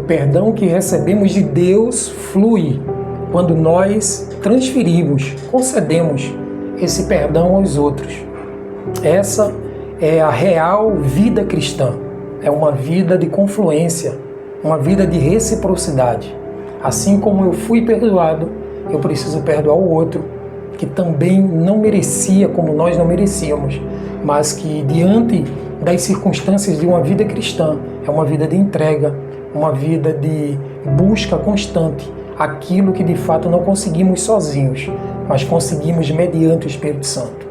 perdão que recebemos de Deus flui quando nós transferimos, concedemos esse perdão aos outros. Essa é a real vida cristã. É uma vida de confluência, uma vida de reciprocidade. Assim como eu fui perdoado, eu preciso perdoar o outro, que também não merecia como nós não merecíamos, mas que diante das circunstâncias de uma vida cristã, é uma vida de entrega, uma vida de busca constante, aquilo que de fato não conseguimos sozinhos, mas conseguimos mediante o Espírito Santo.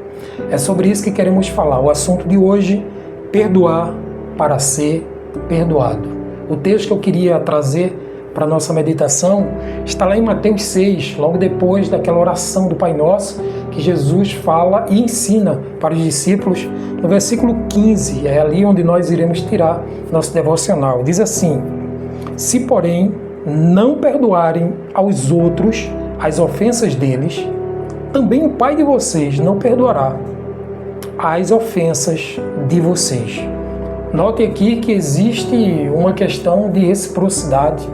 É sobre isso que queremos falar. O assunto de hoje, perdoar para ser perdoado. O texto que eu queria trazer para a nossa meditação está lá em Mateus 6, logo depois daquela oração do Pai Nosso, que Jesus fala e ensina para os discípulos, no versículo 15, é ali onde nós iremos tirar nosso devocional. Diz assim: se, porém, não perdoarem aos outros as ofensas deles, também o Pai de vocês não perdoará as ofensas de vocês. Note aqui que existe uma questão de reciprocidade.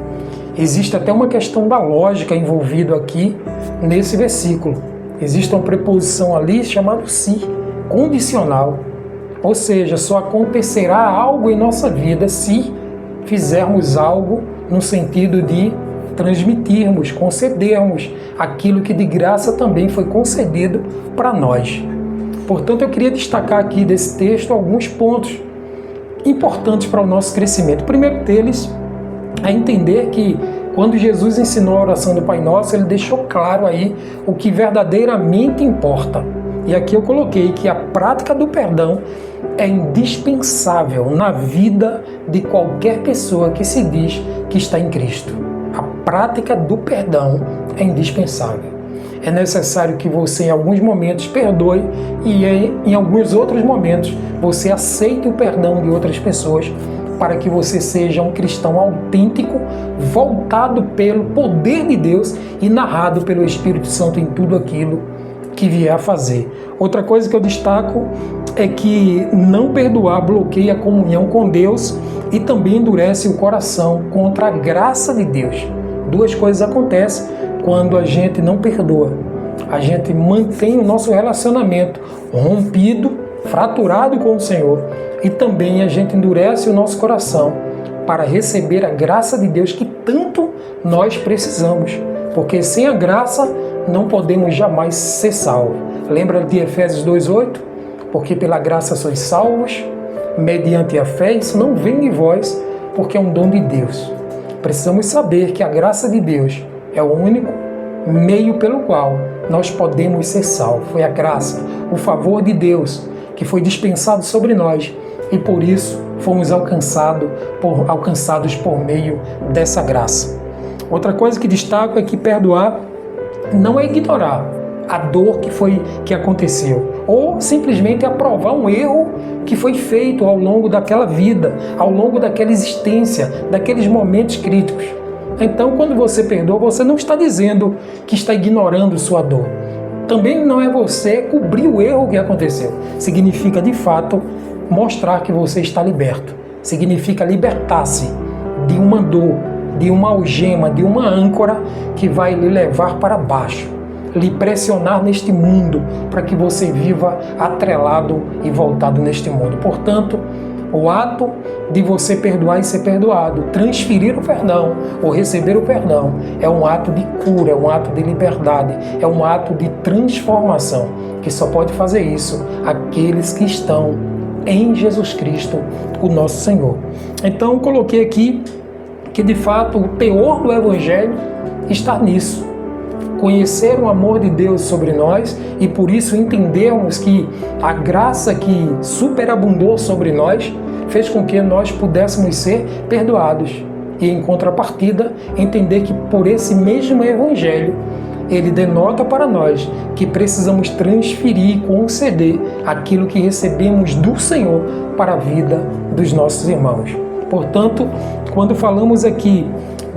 Existe até uma questão da lógica envolvida aqui nesse versículo. Existe uma preposição ali chamada se, condicional. Ou seja, só acontecerá algo em nossa vida se fizermos algo no sentido de transmitirmos, concedermos aquilo que de graça também foi concedido para nós. Portanto, eu queria destacar aqui desse texto alguns pontos importantes para o nosso crescimento. O primeiro deles é entender que quando Jesus ensinou a oração do Pai Nosso, ele deixou claro aí o que verdadeiramente importa. E aqui eu coloquei que a prática do perdão é indispensável na vida de qualquer pessoa que se diz que está em Cristo. A prática do perdão é indispensável. É necessário que você em alguns momentos perdoe e em alguns outros momentos você aceite o perdão de outras pessoas para que você seja um cristão autêntico, voltado pelo poder de Deus e narrado pelo Espírito Santo em tudo aquilo que vier a fazer. Outra coisa que eu destaco é que não perdoar bloqueia a comunhão com Deus e também endurece o coração contra a graça de Deus. Duas coisas acontecem quando a gente não perdoa. A gente mantém o nosso relacionamento rompido, fraturado com o Senhor, e também a gente endurece o nosso coração para receber a graça de Deus que tanto nós precisamos, porque sem a graça não podemos jamais ser salvos. Lembra de Efésios 2,8? Porque pela graça sois salvos, mediante a fé, isso não vem de vós, porque é um dom de Deus. Precisamos saber que a graça de Deus é o único meio pelo qual nós podemos ser salvos. Foi a graça, o favor de Deus que foi dispensado sobre nós e por isso fomos alcançados por meio dessa graça. Outra coisa que destaco é que perdoar não é ignorar a dor que aconteceu, ou simplesmente aprovar um erro que foi feito ao longo daquela vida, ao longo daquela existência, daqueles momentos críticos. Então, quando você perdoa, você não está dizendo que está ignorando sua dor. Também não é você cobrir o erro que aconteceu. Significa, de fato, mostrar que você está liberto. Significa libertar-se de uma dor, de uma algema, de uma âncora que vai lhe levar para baixo, lhe pressionar neste mundo para que você viva atrelado e voltado neste mundo. Portanto, o ato de você perdoar e ser perdoado, transferir o perdão ou receber o perdão, é um ato de cura, é um ato de liberdade, é um ato de transformação, que só pode fazer isso aqueles que estão em Jesus Cristo, o nosso Senhor. Então, eu coloquei aqui que, de fato, o teor do Evangelho está nisso. Conhecer o amor de Deus sobre nós e por isso entendermos que a graça que superabundou sobre nós fez com que nós pudéssemos ser perdoados. E em contrapartida, entender que por esse mesmo Evangelho, ele denota para nós que precisamos transferir e conceder aquilo que recebemos do Senhor para a vida dos nossos irmãos. Portanto, quando falamos aqui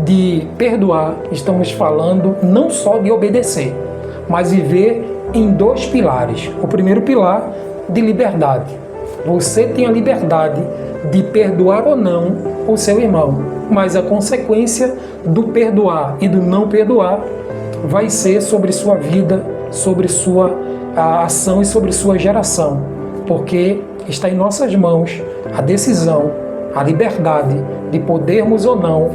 de perdoar, estamos falando não só de obedecer, mas viver em dois pilares. O primeiro pilar, de liberdade. Você tem a liberdade de perdoar ou não o seu irmão. mas a consequência do perdoar e do não perdoar vai ser sobre sua vida, sobre sua ação e sobre sua geração, porque está em nossas mãos a decisão, a liberdade de podermos ou não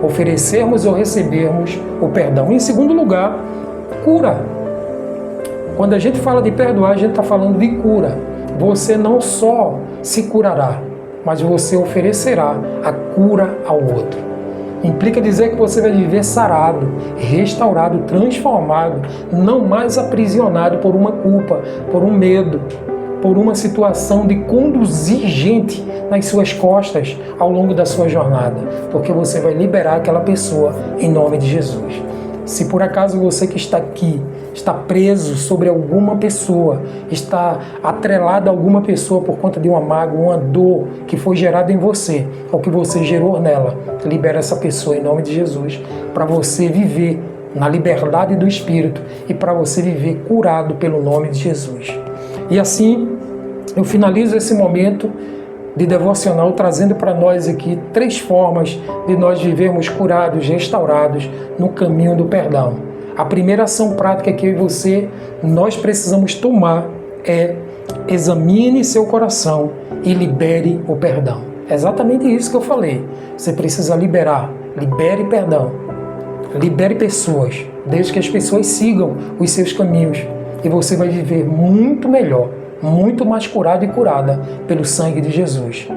oferecermos ou recebermos o perdão. Em segundo lugar, cura. Quando a gente fala de perdoar, a gente está falando de cura. Você não só se curará, mas você oferecerá a cura ao outro. Implica dizer que você vai viver sarado, restaurado, transformado, não mais aprisionado por uma culpa, por um medo, por uma situação de conduzir gente nas suas costas ao longo da sua jornada, porque você vai liberar aquela pessoa em nome de Jesus. Se por acaso você que está aqui está preso sobre alguma pessoa, está atrelado a alguma pessoa por conta de uma mágoa, uma dor que foi gerada em você, ou que você gerou nela, libera essa pessoa em nome de Jesus, para você viver na liberdade do Espírito e para você viver curado pelo nome de Jesus. E assim, eu finalizo esse momento de devocional trazendo para nós aqui 3 formas de nós vivermos curados, restaurados no caminho do perdão. A primeira ação prática que eu e você, nós precisamos tomar é: examine seu coração e libere o perdão. É exatamente isso que eu falei. Você precisa liberar, libere perdão, libere pessoas, desde que as pessoas sigam os seus caminhos, e você vai viver muito melhor, muito mais curado e curada pelo sangue de Jesus.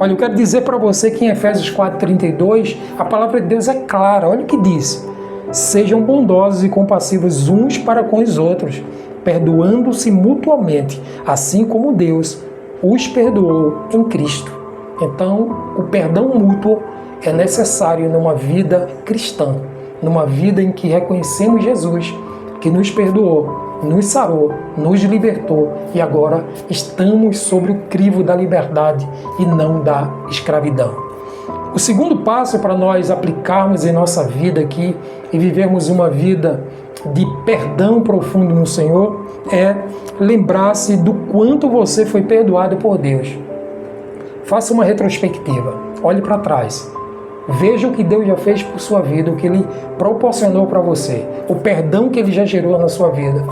Olha, eu quero dizer para você que em Efésios 4:32, a palavra de Deus é clara. Olha o que diz: sejam bondosos e compassivos uns para com os outros, perdoando-se mutuamente, assim como Deus os perdoou em Cristo. Então, o perdão mútuo é necessário numa vida cristã, numa vida em que reconhecemos Jesus, que nos perdoou, nos sarou, nos libertou e agora estamos sobre o crivo da liberdade e não da escravidão. O segundo passo para nós aplicarmos em nossa vida aqui e vivermos uma vida de perdão profundo no Senhor é lembrar-se do quanto você foi perdoado por Deus. Faça uma retrospectiva, olhe para trás. Veja o que Deus já fez por sua vida, o que Ele proporcionou para você, o perdão que Ele já gerou na sua vida.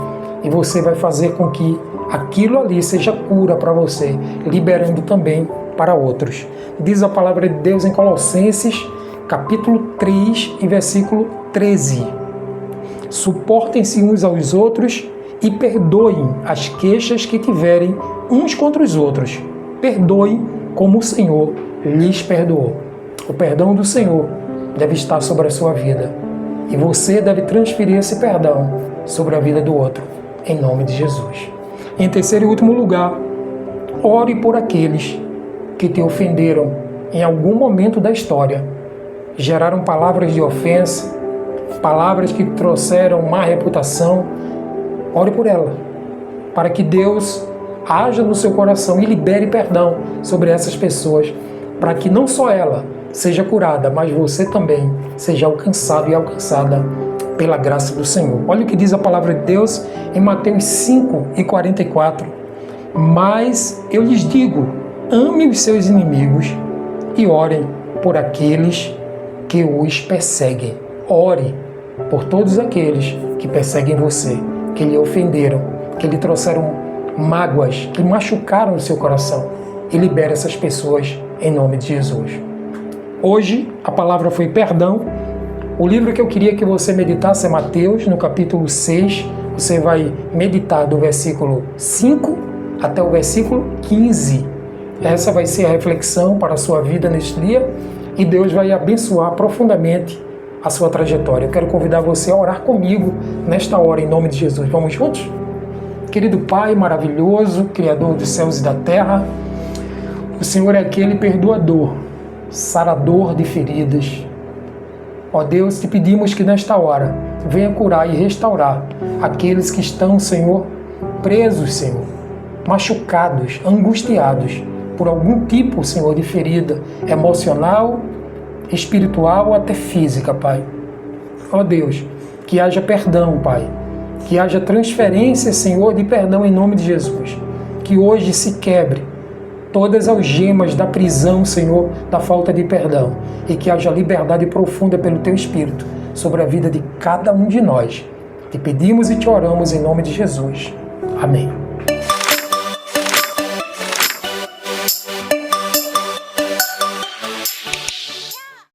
E você vai fazer com que aquilo ali seja cura para você, liberando também para outros. Diz a palavra de Deus em Colossenses, capítulo 3 e versículo 13. Suportem-se uns aos outros e perdoem as queixas que tiverem uns contra os outros. Perdoem como o Senhor lhes perdoou. O perdão do Senhor deve estar sobre a sua vida. E você deve transferir esse perdão sobre a vida do outro, em nome de Jesus. Em terceiro e último lugar, ore por aqueles que te ofenderam em algum momento da história, geraram palavras de ofensa, palavras que trouxeram má reputação. Ore por ela, para que Deus haja no seu coração e libere perdão sobre essas pessoas, para que não só ela seja curada, mas você também seja alcançado e alcançada pela graça do Senhor. Olha o que diz a palavra de Deus em Mateus 5:44. Mas eu lhes digo, ame os seus inimigos e orem por aqueles que os perseguem. Ore por todos aqueles que perseguem você, que lhe ofenderam, que lhe trouxeram mágoas, que machucaram o seu coração, e libere essas pessoas em nome de Jesus. Hoje a palavra foi perdão. O livro que eu queria que você meditasse é Mateus, no capítulo 6. Você vai meditar do versículo 5 até o versículo 15. Essa vai ser a reflexão para a sua vida neste dia e Deus vai abençoar profundamente a sua trajetória. Eu quero convidar você a orar comigo nesta hora, em nome de Jesus. Vamos juntos? Querido Pai maravilhoso, Criador dos céus e da terra, o Senhor é aquele perdoador, sarador de feridas. Ó Deus, te pedimos que nesta hora venha curar e restaurar aqueles que estão, Senhor, presos, Senhor, machucados, angustiados por algum tipo, Senhor, de ferida emocional, espiritual ou até física, Pai. Ó Deus, que haja perdão, Pai, que haja transferência, Senhor, de perdão em nome de Jesus, que hoje se quebre todas as algemas da prisão, Senhor, da falta de perdão, e que haja liberdade profunda pelo Teu Espírito sobre a vida de cada um de nós. Te pedimos e te oramos em nome de Jesus. Amém.